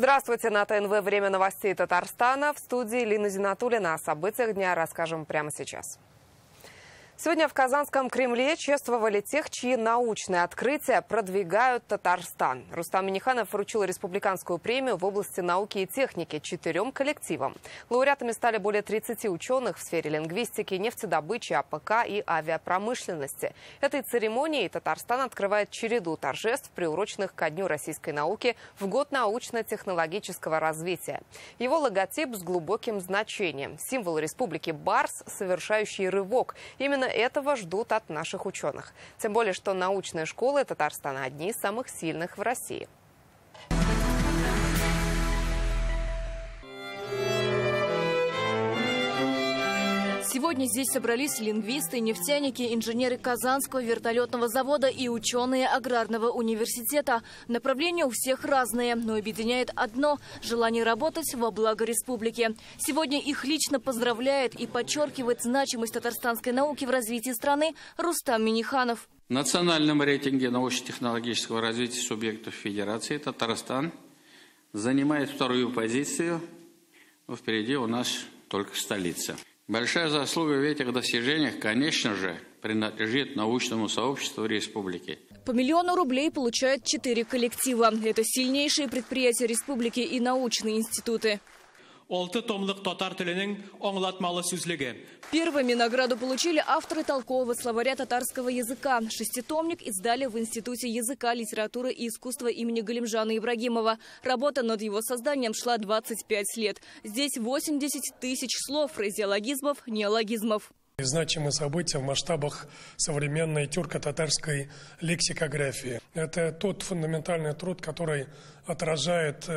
Здравствуйте, на ТНВ «Время новостей Татарстана». В студии Лина Зинатуллина. О событиях дня расскажем прямо сейчас. Сегодня в Казанском Кремле чествовали тех, чьи научные открытия продвигают Татарстан. Рустам Минниханов вручил республиканскую премию в области науки и техники 4 коллективам. Лауреатами стали более 30 ученых в сфере лингвистики, нефтедобычи, АПК и авиапромышленности. Этой церемонией Татарстан открывает череду торжеств, приуроченных ко Дню российской науки в год научно-технологического развития. Его логотип с глубоким значением. Символ республики Барс, совершающий рывок. Именно этого ждут от наших ученых. Тем более, что научные школы Татарстана одни из самых сильных в России. Сегодня здесь собрались лингвисты, нефтяники, инженеры Казанского вертолетного завода и ученые Аграрного университета. Направления у всех разные, но объединяет одно – желание работать во благо республики. Сегодня их лично поздравляет и подчеркивает значимость татарстанской науки в развитии страны Рустам Минниханов. В национальном рейтинге научно-технологического развития субъектов Федерации Татарстан занимает 2-ю позицию, но впереди у нас только столица. Большая заслуга в этих достижениях, конечно же, принадлежит научному сообществу республики. По 1 000 000 рублей получают 4 коллектива. Это сильнейшие предприятия республики и научные институты. Первыми награду получили авторы толкового словаря татарского языка. 6-томник издали в Институте языка, литературы и искусства имени Галимжана Ибрагимова. Работа над его созданием шла 25 лет. Здесь 80 000 слов, фразеологизмов, неологизмов. Значимые события в масштабах современной тюрко-татарской лексикографии. Это тот фундаментальный труд, который отражает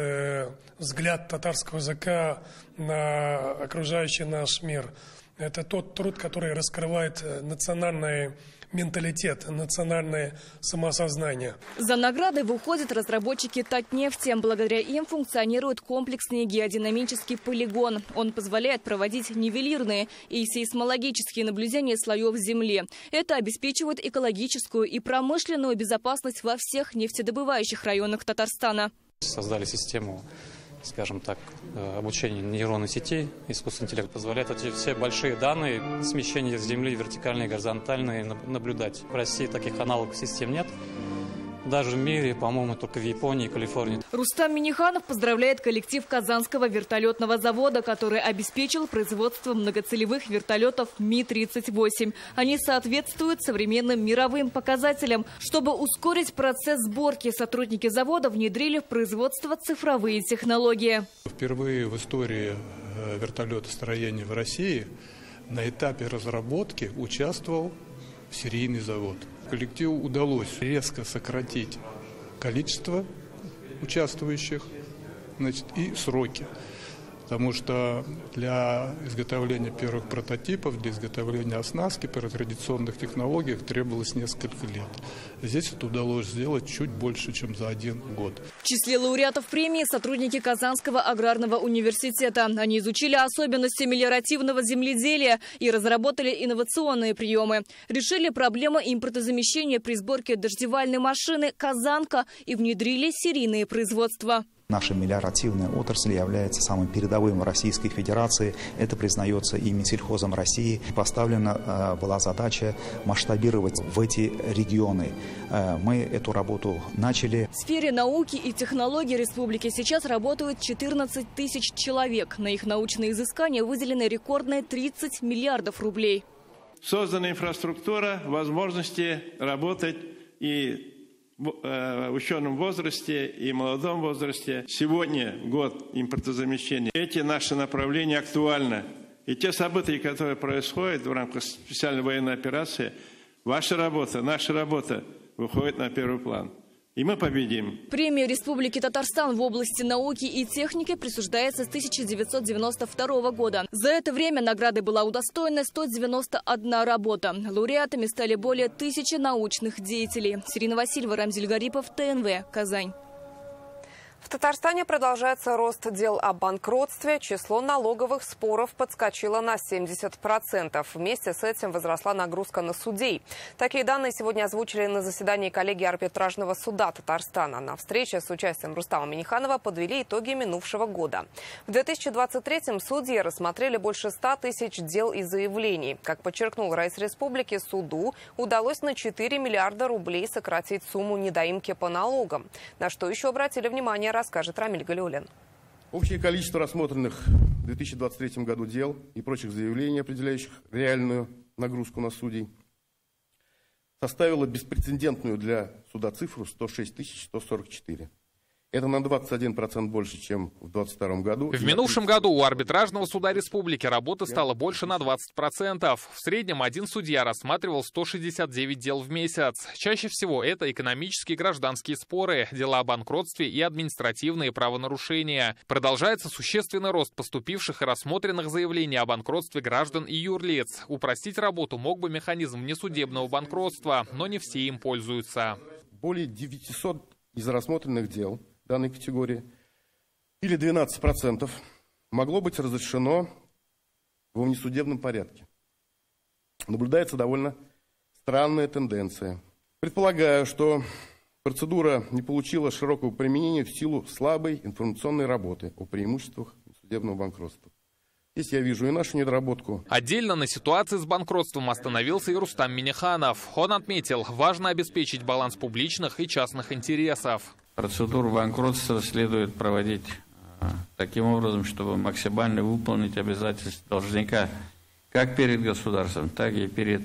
взгляд татарского языка на окружающий наш мир. Это тот труд, который раскрывает национальный менталитет, национальное самосознание. За наградой выходят разработчики Татнефти. Благодаря им функционирует комплексный геодинамический полигон. Он позволяет проводить нивелирные и сейсмологические наблюдения слоев земли. Это обеспечивает экологическую и промышленную безопасность во всех нефтедобывающих районах Татарстана. Создали систему, скажем так, обучение нейронных сетей. Искусственный интеллект позволяет эти все большие данные, смещения с Земли, вертикальные, горизонтальные, наблюдать. В России таких аналогов систем нет. Даже в мире, по-моему, только в Японии и Калифорнии. Рустам Минниханов поздравляет коллектив Казанского вертолетного завода, который обеспечил производство многоцелевых вертолетов Ми-38. Они соответствуют современным мировым показателям. Чтобы ускорить процесс сборки, сотрудники завода внедрили в производство цифровые технологии. Впервые в истории вертолетостроения в России на этапе разработки участвовал серийный завод. Коллективу удалось резко сократить количество участвующих, и сроки. Потому что для изготовления первых прототипов, для изготовления оснастки при традиционных технологиях требовалось несколько лет. Здесь это удалось сделать чуть больше, чем за 1 год. В числе лауреатов премии сотрудники Казанского аграрного университета. Они изучили особенности мелиоративного земледелия и разработали инновационные приемы. Решили проблему импортозамещения при сборке дождевальной машины «Казанка» и внедрили серийные производства. Наша мелиоративная отрасль является самым передовым в Российской Федерации. Это признается и Минсельхозом России. Поставлена была задача масштабировать в эти регионы. Мы эту работу начали. В сфере науки и технологий республики сейчас работают 14 000 человек. На их научные изыскания выделены рекордные 30 миллиардов рублей. Создана инфраструктура, возможности работать и в ученом возрасте и молодом возрасте. Сегодня год импортозамещения. Эти наши направления актуальны. И те события, которые происходят в рамках специальной военной операции, ваша работа, наша работа выходит на первый план. И мы победим. Премия Республики Татарстан в области науки и техники присуждается с 1992 года. За это время награды была удостоена 191 работа. Лауреатами стали более 1000 научных деятелей. Сирина Васильева, Рамзиль Гарипов, ТНВ, Казань. В Татарстане продолжается рост дел о банкротстве. Число налоговых споров подскочило на 70%. Вместе с этим возросла нагрузка на судей. Такие данные сегодня озвучили на заседании коллегии арбитражного суда Татарстана. На встрече с участием Рустама Минниханова подвели итоги минувшего года. В 2023-м судьи рассмотрели больше 100 тысяч дел и заявлений. Как подчеркнул Раис Республики, суду удалось на 4 миллиарда рублей сократить сумму недоимки по налогам. На что еще обратили внимание, расскажет Рамиль Галиуллин. Общее количество рассмотренных в 2023 году дел и прочих заявлений, определяющих реальную нагрузку на судей, составило беспрецедентную для суда цифру 106 144. Это на 21% больше, чем в 2022 году. В минувшем году у арбитражного суда республики работы стало больше на 20%. В среднем один судья рассматривал 169 дел в месяц. Чаще всего это экономические и гражданские споры, дела о банкротстве и административные правонарушения. Продолжается существенный рост поступивших и рассмотренных заявлений о банкротстве граждан и юрлиц. Упростить работу мог бы механизм внесудебного банкротства, но не все им пользуются. Более 900 из рассмотренных дел данной категории, или 12%, могло быть разрешено во внесудебном порядке. Наблюдается довольно странная тенденция. Предполагаю, что процедура не получила широкого применения в силу слабой информационной работы о преимуществах внесудебного банкротства. Здесь я вижу и нашу недоработку. Отдельно на ситуации с банкротством остановился и Рустам Минниханов. Он отметил, важно обеспечить баланс публичных и частных интересов. Процедуру банкротства следует проводить таким образом, чтобы максимально выполнить обязательства должника как перед государством, так и перед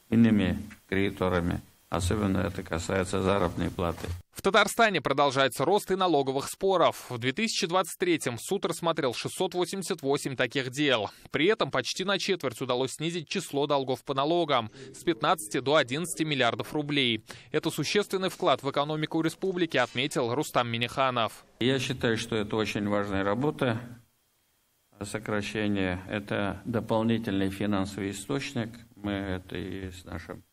иными кредиторами. Особенно это касается заработной платы. В Татарстане продолжается рост и налоговых споров. В 2023-м суд рассмотрел 688 таких дел. При этом почти на четверть удалось снизить число долгов по налогам с 15 до 11 миллиардов рублей. Это существенный вклад в экономику республики, отметил Рустам Минниханов. Я считаю, что это очень важная работа. Сокращение – это дополнительный финансовый источник. Мы это и с нашим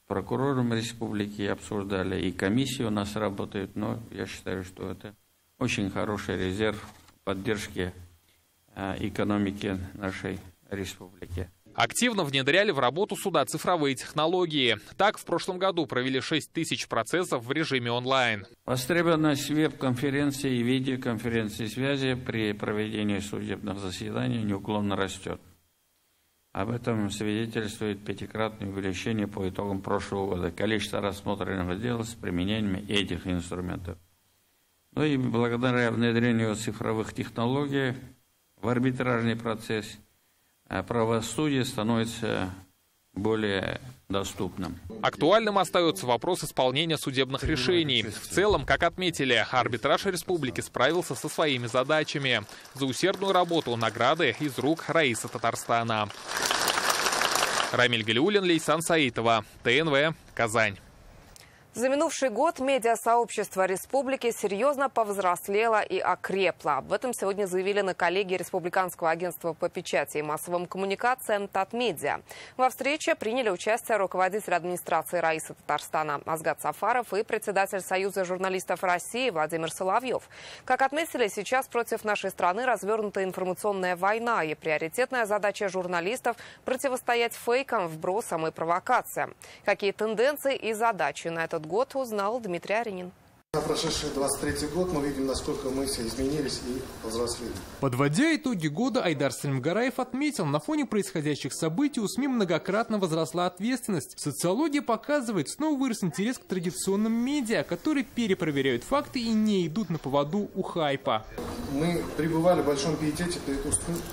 прокурором республики обсуждали, и комиссия у нас работает, но я считаю, что это очень хороший резерв поддержки экономики нашей республики. Активно внедряли в работу суда цифровые технологии. Так, в прошлом году провели 6 тысяч процессов в режиме онлайн. Востребованность веб-конференций и видеоконференций связи при проведении судебных заседаний неуклонно растет. Об этом свидетельствует 5-кратное увеличение по итогам прошлого года количества рассмотренных дел с применением этих инструментов. Ну и благодаря внедрению цифровых технологий в арбитражный процесс правосудие становится более доступным. Актуальным остается вопрос исполнения судебных решений. В целом, как отметили, арбитраж республики справился со своими задачами. За усердную работу награды из рук Раиса Татарстана. Рамиль Галиуллин, Лейсан Саитова, ТНВ, Казань. За минувший год медиасообщество республики серьезно повзрослело и окрепло. Об этом сегодня заявили на коллегии Республиканского агентства по печати и массовым коммуникациям «Татмедиа». Во встрече приняли участие руководитель администрации Раиса Татарстана Азгат Сафаров и председатель Союза журналистов России Владимир Соловьев. Как отметили, сейчас против нашей страны развернута информационная война, и приоритетная задача журналистов – противостоять фейкам, вбросам и провокациям. Какие тенденции и задачи на этот год узнал Дмитрий Аринин. За прошедший 23-й год мы видим, насколько мы все изменились и повзрослели. Подводя итоги года, Айдар Салимгараев отметил, на фоне происходящих событий у СМИ многократно возросла ответственность. Социология показывает, снова вырос интерес к традиционным медиа, которые перепроверяют факты и не идут на поводу у хайпа. Мы пребывали в большом пиетете перед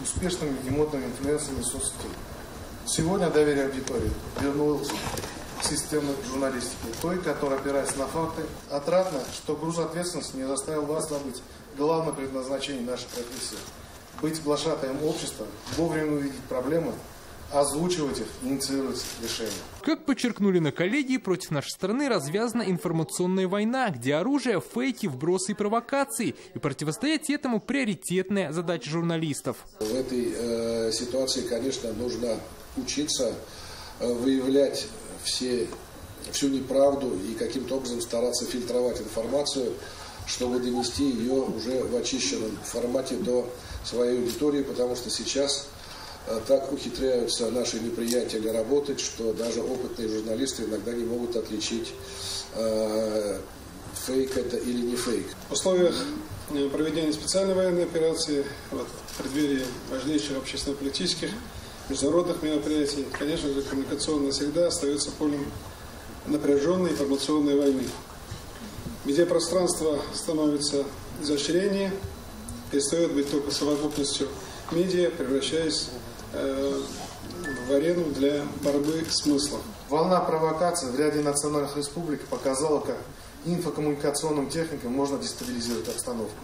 успешными и модными инфлюенсерами соцсетей. Сегодня доверие аудитории вернулось системы журналистики, той, которая опирается на факты. Отрадно, что груз ответственности не заставил вас забыть главное предназначение нашей профессии – быть глашатаем общества, вовремя увидеть проблемы, озвучивать их, инициировать решения. Как подчеркнули на коллегии, против нашей страны развязана информационная война, где оружие, фейки, вбросы и провокации. И противостоять этому приоритетная задача журналистов. В этой ситуации, конечно, нужно учиться выявлять всю неправду и каким-то образом стараться фильтровать информацию, чтобы донести ее уже в очищенном формате до своей аудитории, потому что сейчас так ухитряются наши неприятели работать, что даже опытные журналисты иногда не могут отличить, фейк это или не фейк. В условиях проведения специальной военной операции, в преддверии важнейших общественно-политических, международных мероприятий, конечно же, коммуникационная среда остается полем напряженной информационной войны. Медиапространство становится изощреннее, перестает быть только совокупностью медиа, превращаясь в арену для борьбы смыслов. Волна провокаций в ряде национальных республик показала, как инфокоммуникационным техникам можно дестабилизировать обстановку.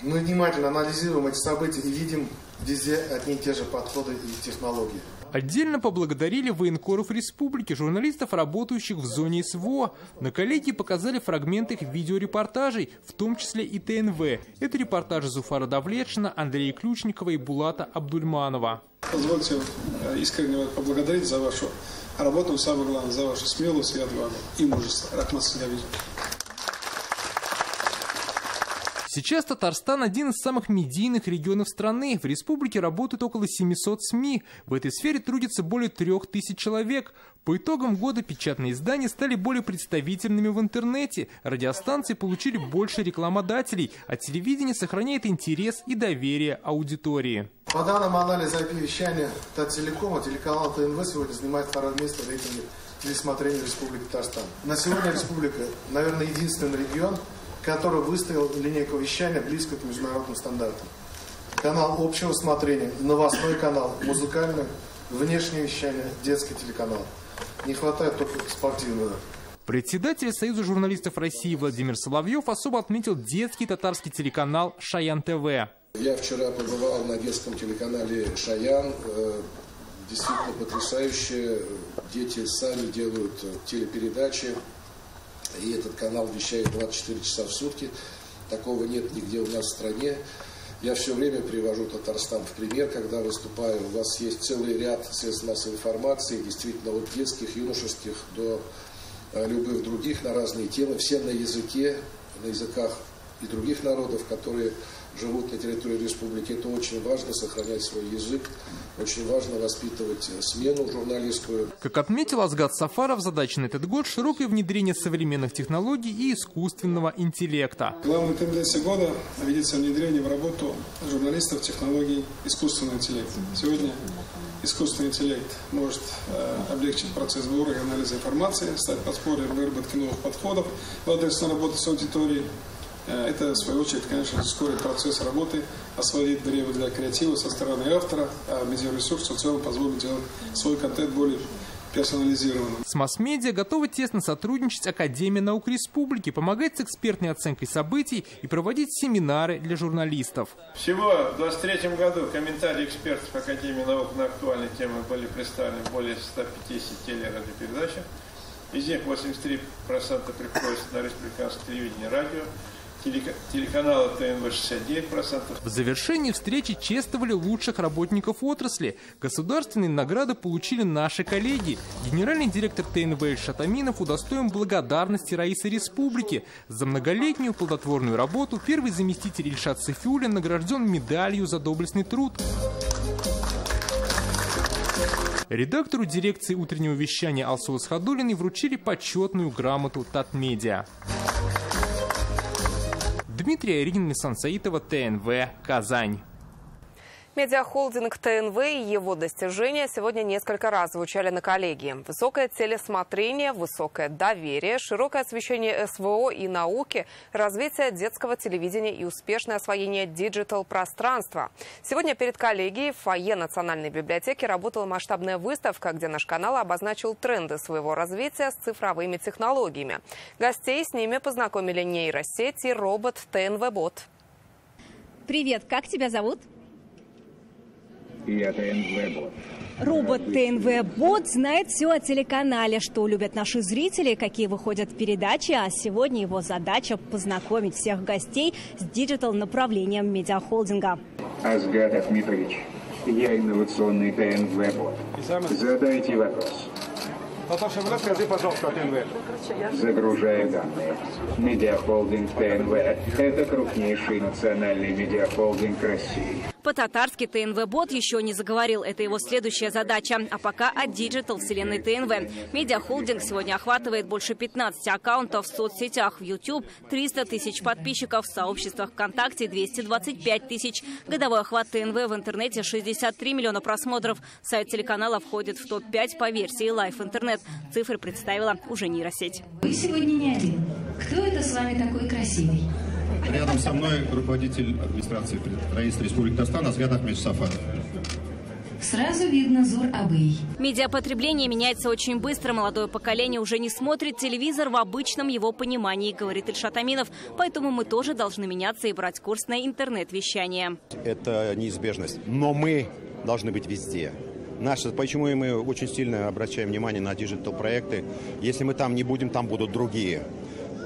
Мы внимательно анализируем эти события и видим везде одни и те же подходы и технологии. Отдельно поблагодарили военкоров республики, журналистов, работающих в зоне СВО. На коллегии показали фрагменты их видеорепортажей, в том числе и ТНВ. Это репортажи Зуфара Давлетшина, Андрея Ключникова и Булата Абдульманова. Позвольте искренне поблагодарить за вашу работу, самое главное, за вашу смелость и отвагу и мужество. Рахмат Сагавизу. Сейчас Татарстан – один из самых медийных регионов страны. В республике работают около 700 СМИ. В этой сфере трудится более 3000 человек. По итогам года печатные издания стали более представительными в интернете. Радиостанции получили больше рекламодателей, а телевидение сохраняет интерес и доверие аудитории. По данным анализа IP-вещания Тателекома, телеканал ТНВ сегодня занимает второе место в рейтинге пересмотрения Республики Татарстан. На сегодня республика, наверное, единственный регион, который выставил линейку вещания близко к международным стандартам. Канал общего смотрения, новостной канал, музыкальный, внешнее вещание, детский телеканал. Не хватает только спортивного. Председатель Союза журналистов России Владимир Соловьев особо отметил детский татарский телеканал «Шаян ТВ». Я вчера побывал на детском телеканале «Шаян». Действительно потрясающе. Дети сами делают телепередачи. И этот канал вещает 24 часа в сутки. Такого нет нигде у нас в стране. Я все время привожу Татарстан в пример, когда выступаю. У вас есть целый ряд средств массовой информации, действительно от детских, юношеских до любых других на разные темы. Все на языке, на языках и других народов, которые живут на территории республики. Это очень важно, сохранять свой язык. Очень важно воспитывать смену журналистскую. Как отметил Азгат Сафаров, задача на этот год – широкое внедрение современных технологий и искусственного интеллекта. Главной тенденцией года видится внедрение в работу журналистов технологий искусственного интеллекта. Сегодня искусственный интеллект может облегчить процесс сбора и анализа информации, стать подспорьем выработки новых подходов в адресной работе с аудиторией. Это, в свою очередь, конечно, ускорит процесс работы, освободит время для креатива со стороны автора, а медиаресурс в целом позволит делать свой контент более персонализированным. С масс-медиа готовы тесно сотрудничать Академия наук Республики, помогать с экспертной оценкой событий и проводить семинары для журналистов. Всего в 2023 году комментарии экспертов Академии наук на актуальные темы были представлены в более 150 телерадиопередачах. Из них 83% приходится на республиканское телевидение и радио. Телеканала ТНВ 69%. В завершении встречи чествовали лучших работников отрасли. Государственные награды получили наши коллеги. Генеральный директор ТНВ Ильшат Аминов удостоен благодарности Раисы Республики. За многолетнюю плодотворную работу первый заместитель Ильшат Сайфуллин награжден медалью за доблестный труд. Редактору дирекции утреннего вещания Алсу Асхадуллиной вручили почетную грамоту Татмедиа. Дмитрий Аринин, Сан Саитова, ТНВ, Казань. Медиахолдинг ТНВ и его достижения сегодня несколько раз звучали на коллегии. Высокое телесмотрение, высокое доверие, широкое освещение СВО и науки, развитие детского телевидения и успешное освоение диджитал-пространства. Сегодня перед коллегией в фойе Национальной библиотеки работала масштабная выставка, где наш канал обозначил тренды своего развития с цифровыми технологиями. Гостей с ними познакомили нейросеть и робот ТНВ-бот. Привет, как тебя зовут? Я ТНВ-бот. Робот ТНВ-бот знает все о телеканале, что любят наши зрители, какие выходят передачи, а сегодня его задача познакомить всех гостей с диджитал-направлением медиахолдинга. Азгат Ахметович, я инновационный ТНВ-бот. Задайте вопрос. Наташа, расскажи, пожалуйста, о ТНВ. Загружая данные. Медиахолдинг ТНВ – это крупнейший национальный медиахолдинг России. По-татарски ТНВ-бот еще не заговорил. Это его следующая задача. А пока о диджитал вселенной ТНВ. Медиахолдинг сегодня охватывает больше 15 аккаунтов в соцсетях. В YouTube 300 тысяч подписчиков, в сообществах ВКонтакте 225 тысяч. Годовой охват ТНВ в интернете 63 миллиона просмотров. Сайт телеканала входит в топ-5 по версии Live Интернет. Цифры представила уже нейросеть. Вы сегодня не один. Кто это с вами такой красивый? Рядом со мной руководитель администрации правительства Республики Татарстан Азат Ахмедович Сафаров. Сразу видно Зур-Абый. Медиапотребление меняется очень быстро. Молодое поколение уже не смотрит телевизор в обычном его понимании, говорит Ильшат Аминов. Поэтому мы тоже должны меняться и брать курс на интернет-вещание. Это неизбежность. Но мы должны быть везде. Почему мы очень сильно обращаем внимание на диджитал-проекты? Если мы там не будем, там будут другие.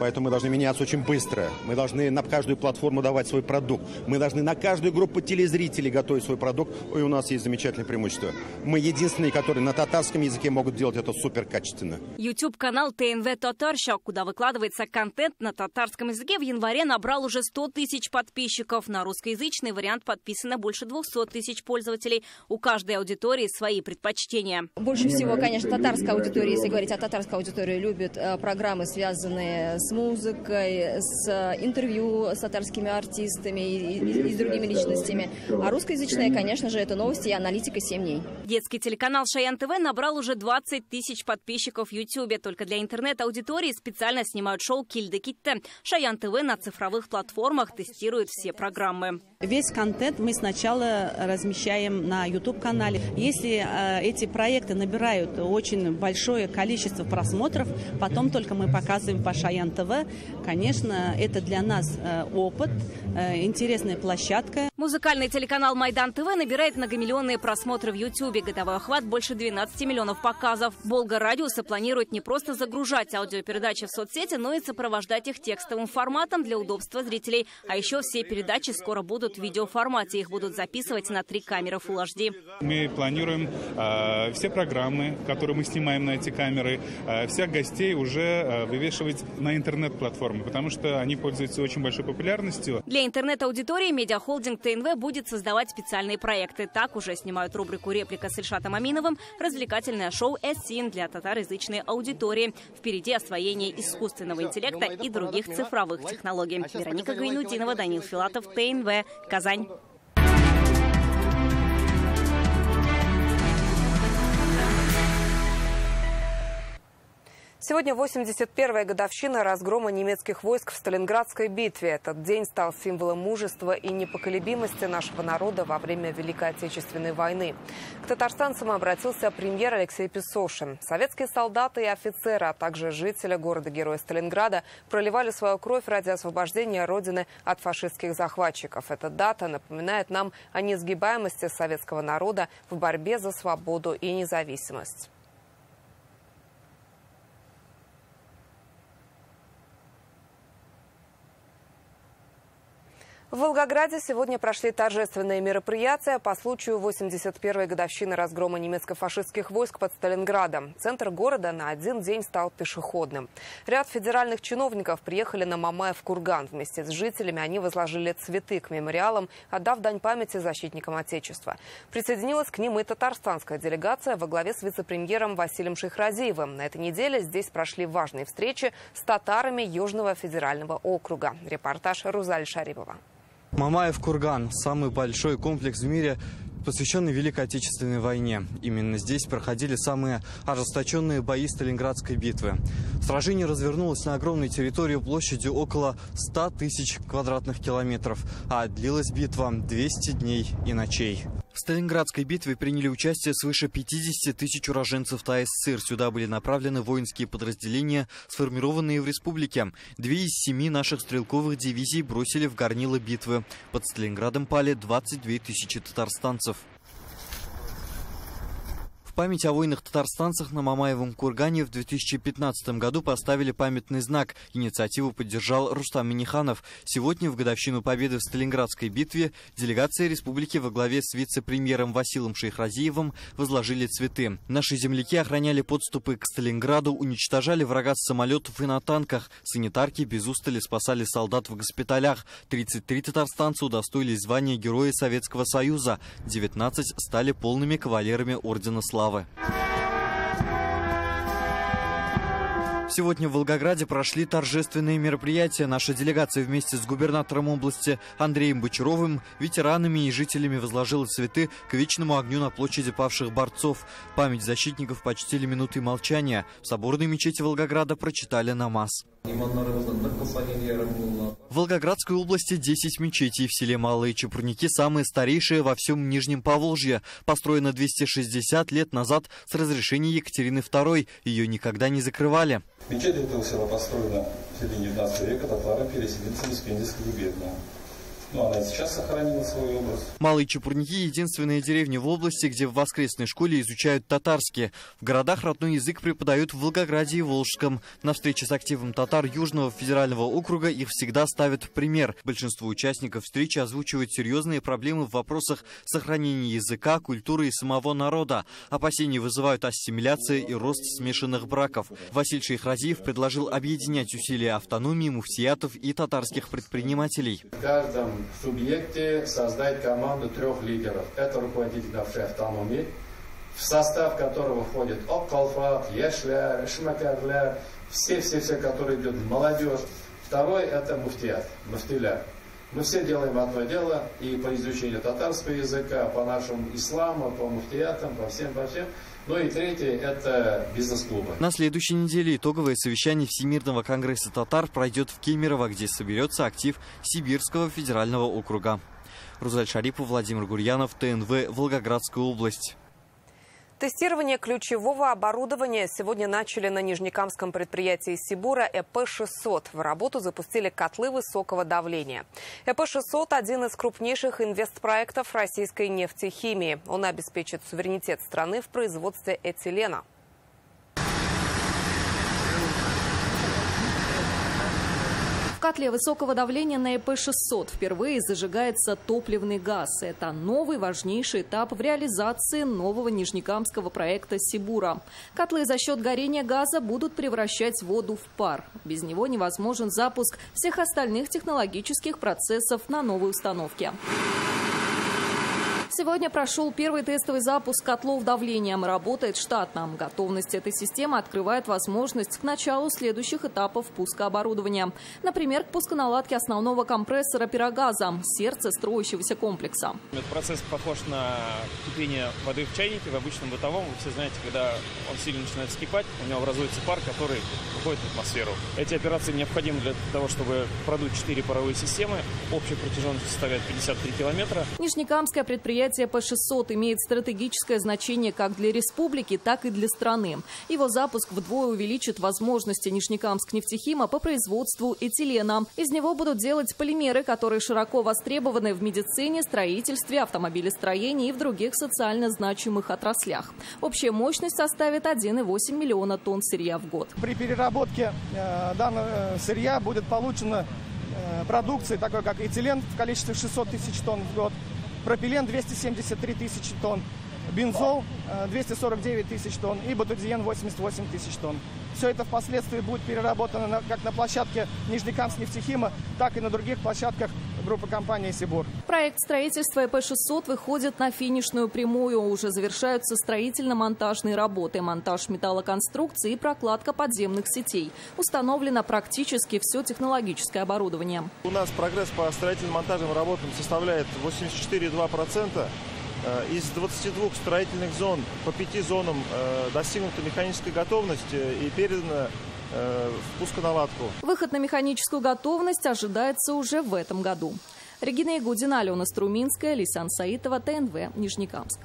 Поэтому мы должны меняться очень быстро. Мы должны на каждую платформу давать свой продукт. Мы должны на каждую группу телезрителей готовить свой продукт. И у нас есть замечательное преимущество. Мы единственные, которые на татарском языке могут делать это супер качественно. YouTube-канал ТНВ Татарша, куда выкладывается контент на татарском языке, в январе набрал уже 100 тысяч подписчиков. На русскоязычный вариант подписано больше 200 тысяч пользователей. У каждой аудитории свои предпочтения. Больше всего, конечно, татарская аудитория, если говорить о татарской аудитории, любит программы, связанные с музыкой, с интервью с татарскими артистами и другими личностями. А русскоязычная, конечно же, это новости и аналитика 7 дней. Детский телеканал Шаян ТВ набрал уже 20 тысяч подписчиков в Ютьюбе. Только для интернет-аудитории специально снимают шоу «Кильде Китте». Шаян ТВ на цифровых платформах тестирует все программы. Весь контент мы сначала размещаем на YouTube-канале. Если эти проекты набирают очень большое количество просмотров, потом только мы показываем по Шаян ТВ. Конечно, это для нас опыт, интересная площадка. Музыкальный телеканал Майдан ТВ набирает многомиллионные просмотры в Ютьюбе. Годовой охват больше 12 миллионов показов. Волга Радиуса планирует не просто загружать аудиопередачи в соцсети, но и сопровождать их текстовым форматом для удобства зрителей. А еще все передачи скоро будут в видеоформате. Их будут записывать на 3 камеры Full HD. Мы планируем все программы, которые мы снимаем на эти камеры, всех гостей уже вывешивать на интернет-платформы, потому что они пользуются очень большой популярностью. Для интернет-аудитории медиахолдинг ТНВ будет создавать специальные проекты. Так уже снимают рубрику «Реплика» с Ильшатом Аминовым, развлекательное шоу «Эссин» для татароязычной аудитории. Впереди освоение искусственного интеллекта и других цифровых технологий. Вероника Гайнудинова, Данил Филатов, ТНВ, Казань. Сегодня 81-я годовщина разгрома немецких войск в Сталинградской битве. Этот день стал символом мужества и непоколебимости нашего народа во время Великой Отечественной войны. К татарстанцам обратился премьер Алексей Песошин. Советские солдаты и офицеры, а также жители города-героя Сталинграда проливали свою кровь ради освобождения Родины от фашистских захватчиков. Эта дата напоминает нам о несгибаемости советского народа в борьбе за свободу и независимость. В Волгограде сегодня прошли торжественные мероприятия по случаю 81-й годовщины разгрома немецко-фашистских войск под Сталинградом. Центр города на один день стал пешеходным. Ряд федеральных чиновников приехали на Мамаев-Курган. Вместе с жителями они возложили цветы к мемориалам, отдав дань памяти защитникам Отечества. Присоединилась к ним и татарстанская делегация во главе с вице-премьером Василием Шейхразиевым. На этой неделе здесь прошли важные встречи с татарами Южного федерального округа. Репортаж Рузаль Шарипова. Мамаев-Курган – самый большой комплекс в мире, посвященный Великой Отечественной войне. Именно здесь проходили самые ожесточенные бои Сталинградской битвы. Сражение развернулось на огромной территории площадью около 100 тысяч квадратных километров, а длилась битва 200 дней и ночей. В Сталинградской битве приняли участие свыше 50 тысяч уроженцев ТАССР. Сюда были направлены воинские подразделения, сформированные в республике. 2 из 7 наших стрелковых дивизий бросили в горнило битвы. Под Сталинградом пали 22 тысячи татарстанцев. В В память о воинах-татарстанцах на Мамаевом кургане в 2015 году поставили памятный знак. Инициативу поддержал Рустам Минниханов. Сегодня, в годовщину победы в Сталинградской битве, делегация республики во главе с вице-премьером Василом Шейхразиевым возложили цветы. Наши земляки охраняли подступы к Сталинграду, уничтожали врага с самолетов и на танках. Санитарки без устали спасали солдат в госпиталях. 33 татарстанца удостоились звания Героя Советского Союза. 19 стали полными кавалерами Ордена Славы. Сегодня в Волгограде прошли торжественные мероприятия. Наша делегация вместе с губернатором области Андреем Бочаровым, ветеранами и жителями возложила цветы к вечному огню на площади павших борцов. Память защитников почтили минутой молчания. В соборной мечети Волгограда прочитали намаз. В Волгоградской области 10 мечетей. В селе Малые Чепурники самые старейшие во всем Нижнем Поволжье. Построена 260 лет назад с разрешения Екатерины II. Ее никогда не закрывали. Мечеть этого села построена в середине 19 века татаро-переселенцами из Пензенской губернии. Но она и сейчас сохранила свой образ. Малые Чепурники – единственная деревня в области, где в воскресной школе изучают татарский. В городах родной язык преподают в Волгограде и Волжском. На встрече с активом татар Южного федерального округа их всегда ставят в пример. Большинство участников встречи озвучивают серьезные проблемы в вопросах сохранения языка, культуры и самого народа. Опасения вызывают ассимиляция и рост смешанных браков. Василий Шейхразиев предложил объединять усилия автономии, муфтиятов и татарских предпринимателей. В субъекте создать команду 3 лидеров. Это руководитель нашей автономии, в состав которого входит Оккалфат, Яшляр, Шмакарляр, все, которые идут молодежь. Второй – это муфтият, муфтиляр. Мы все делаем одно дело, и по изучению татарского языка, по нашему исламу, по муфтиятам, по всем. Ну и третий – это бизнес-клубы. На следующей неделе итоговое совещание Всемирного конгресса татар пройдет в Кемерово, где соберется актив Сибирского федерального округа. Рузаль Шарипов, Владимир Гурьянов, ТНВ, Волгоградская область. Тестирование ключевого оборудования сегодня начали на нижнекамском предприятии Сибура ЭП-600. В работу запустили котлы высокого давления. ЭП-600 – один из крупнейших инвестпроектов российской нефтехимии. Он обеспечит суверенитет страны в производстве этилена. В котле высокого давления на ЭП-600 впервые зажигается топливный газ. Это новый важнейший этап в реализации нового нижнекамского проекта Сибура. Котлы за счет горения газа будут превращать воду в пар. Без него невозможен запуск всех остальных технологических процессов на новой установке. Сегодня прошел первый тестовый запуск котлов давлением. Работает штатно. Готовность этой системы открывает возможность к началу следующих этапов пуска оборудования. Например, к пусконаладке основного компрессора пирогаза, сердца строящегося комплекса. Этот процесс похож на кипение воды в чайнике, в обычном бытовом. Вы все знаете, когда он сильно начинает вскипать, у него образуется пар, который выходит в атмосферу. Эти операции необходимы для того, чтобы продуть 4 паровые системы. Общая протяженность составляет 53 километра. Нижнекамское предприятие ЭП-600 имеет стратегическое значение как для республики, так и для страны. Его запуск вдвое увеличит возможности Нижнекамск-нефтехима по производству этилена. Из него будут делать полимеры, которые широко востребованы в медицине, строительстве, автомобилестроении и в других социально значимых отраслях. Общая мощность составит 1,8 миллиона тонн сырья в год. При переработке данного сырья будет получена продукция, такой как этилен в количестве 600 тысяч тонн в год, пропилен 273 тысячи тонн, бензол 249 тысяч тонн и бутадиен 88 тысяч тонн. Все это впоследствии будет переработано как на площадке Нижнекамск-нефтехима, так и на других площадках группы компании «Сибур». Проект строительства ЭП-600 выходит на финишную прямую. Уже завершаются строительно-монтажные работы, монтаж металлоконструкций и прокладка подземных сетей. Установлено практически все технологическое оборудование. У нас прогресс по строительно-монтажным работам составляет 84,2%. Из 22 строительных зон по 5 зонам достигнута механическая готовность и передана в пусконаладку. Выход на механическую готовность ожидается уже в этом году. Регина Ягудина, Алена Струминская, Лейсан Саитова, ТНВ, Нижнекамск.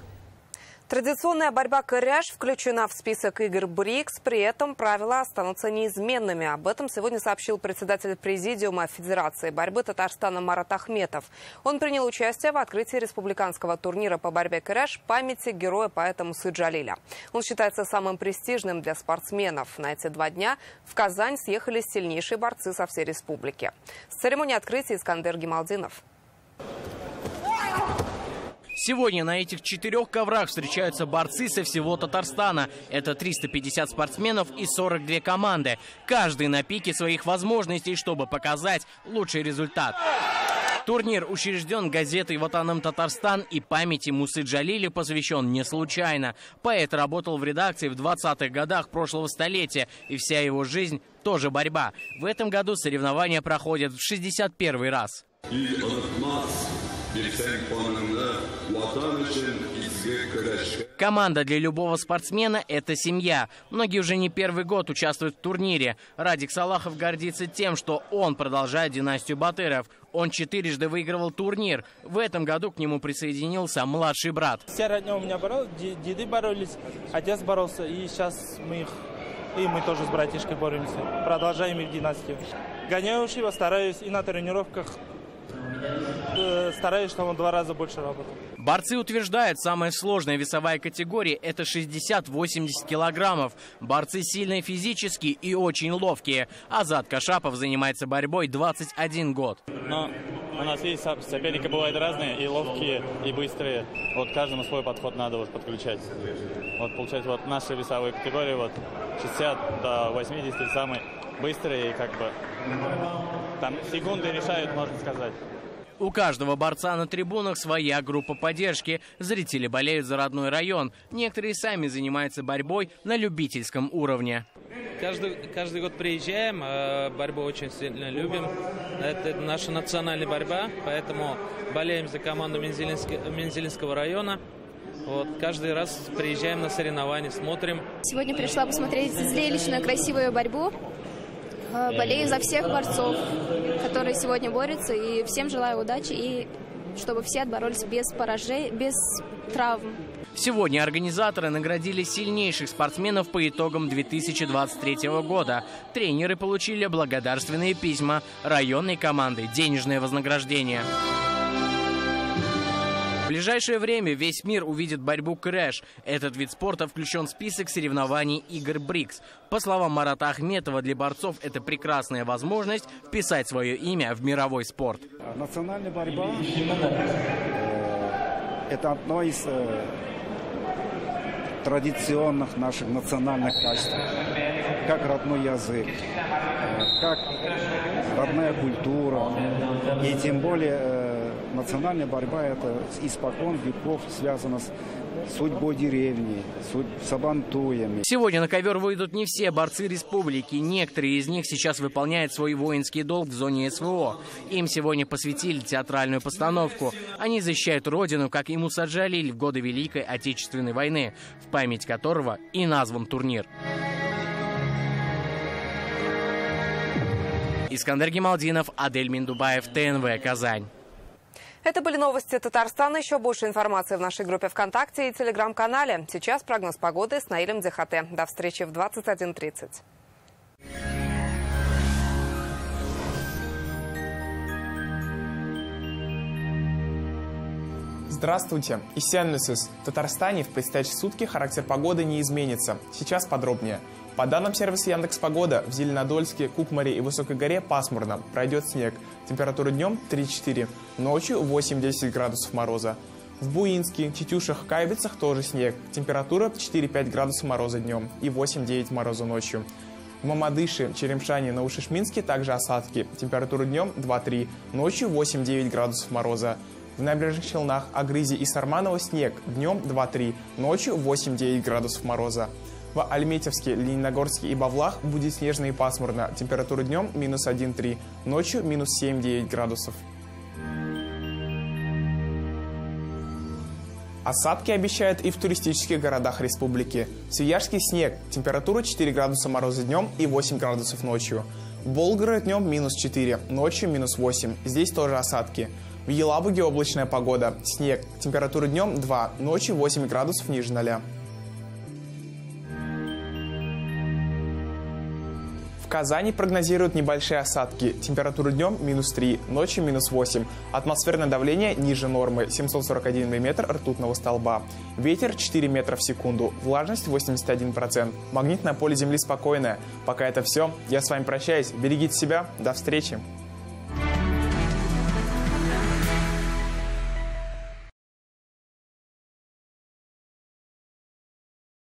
Традиционная борьба «Кыряж» включена в список игр БРИКС, при этом правила останутся неизменными. Об этом сегодня сообщил председатель Президиума Федерации борьбы Татарстана Марат Ахметов. Он принял участие в открытии республиканского турнира по борьбе «Кыряж» памяти героя-поэта Мусы Джалиля. Он считается самым престижным для спортсменов. На эти 2 дня в Казань съехались сильнейшие борцы со всей республики. С церемонии открытия Искандер Гималдинов. Сегодня на этих 4 коврах встречаются борцы со всего Татарстана. Это 350 спортсменов и 42 команды. Каждый на пике своих возможностей, чтобы показать лучший результат. Турнир учрежден газетой «Ватаным Татарстан» и памяти Мусы Джалиля посвящен не случайно. Поэт работал в редакции в 20-х годах прошлого столетия, и вся его жизнь тоже борьба. В этом году соревнования проходят в 61-й раз. Команда для любого спортсмена – это семья. Многие уже не первый год участвуют в турнире. Радик Салахов гордится тем, что он продолжает династию Батыров. Он 4-жды выигрывал турнир. В этом году к нему присоединился младший брат. Все родня у меня боролись, деды боролись, отец боролся, и сейчас мы тоже с братишкой боремся. Продолжаем их династию. Гоняю его, стараюсь и на тренировках. Стараюсь, чтобы он 2 раза больше работал. Борцы утверждают, самая сложная весовая категория – это 60-80 килограммов. Борцы сильные физически и очень ловкие. Азат Кашапов занимается борьбой 21 год. Но у нас есть соперники, бывают разные, и ловкие, и быстрые. Вот каждому свой подход надо подключать. Вот получается, наша весовая категория 60 до 80 самые быстрые, и там секунды решают, можно сказать. У каждого борца на трибунах своя группа поддержки. Зрители болеют за родной район. Некоторые сами занимаются борьбой на любительском уровне. Каждый год приезжаем, борьбу очень сильно любим. Это наша национальная борьба, поэтому болеем за команду Мензелинского района. Каждый раз приезжаем на соревнования, смотрим. Сегодня пришла посмотреть зрелищную, красивую борьбу. Болею за всех борцов, которые сегодня борются, и всем желаю удачи, и чтобы все отборолись без поражений, без травм. Сегодня организаторы наградили сильнейших спортсменов по итогам 2023 года. Тренеры получили благодарственные письма, районные команды – денежное вознаграждение. В ближайшее время весь мир увидит борьбу «Кыряж». Этот вид спорта включен в список соревнований игр БРИКС. По словам Марата Ахметова, для борцов это прекрасная возможность вписать свое имя в мировой спорт. Национальная борьба – это одно из традиционных наших национальных качеств. Как родной язык, как родная культура. И тем более национальная борьба – это испокон веков связана с судьбой деревни, сабантуями. Сегодня на ковер выйдут не все борцы республики. Некоторые из них сейчас выполняют свой воинский долг в зоне СВО. Им сегодня посвятили театральную постановку. Они защищают родину, как и Муса Джалиль в годы Великой Отечественной войны, в память которого и назван турнир. Искандер Гималдинов, Адель Миндубаев, ТНВ, Казань. Это были новости Татарстана. Еще больше информации в нашей группе ВКонтакте и Телеграм-канале. Сейчас прогноз погоды с Наилем Дзихате. До встречи в 21:30. Здравствуйте! Исянлысыз. В Татарстане в предстоящие сутки характер погоды не изменится. Сейчас подробнее. По данным сервиса Яндекс.Погода, в Зеленодольске, Кукмаре и Высокой горе пасмурно, пройдет снег. Температура днем 3-4, ночью 8-10 градусов мороза. В Буинске, Тетюшах, Кайбицах тоже снег. Температура 4-5 градусов мороза днем и 8-9 мороза ночью. В Мамадыше, Черемшане, Новошишминске также осадки. Температура днем 2-3, ночью 8-9 градусов мороза. В набережных Челнах, Агрызе и Сарманово снег. Днем 2-3, ночью 8-9 градусов мороза. В Альметьевске, Лениногорске и Бавлах будет снежно и пасмурно. Температура днем минус 1-3, ночью минус 7-9 градусов. Осадки обещают и в туристических городах республики. В Свияжске снег. Температура 4 градуса мороза днем и 8 градусов ночью. В Болгары днем минус 4, ночью минус 8. Здесь тоже осадки. В Елабуге облачная погода. Снег. Температура днем 2, ночью 8 градусов ниже 0. В Казани прогнозируют небольшие осадки. Температура днем -3, ночью -8. Атмосферное давление ниже нормы 741 мм ртутного столба. Ветер 4 метра в секунду. Влажность 81%. Магнитное поле Земли спокойное. Пока это все. Я с вами прощаюсь. Берегите себя. До встречи.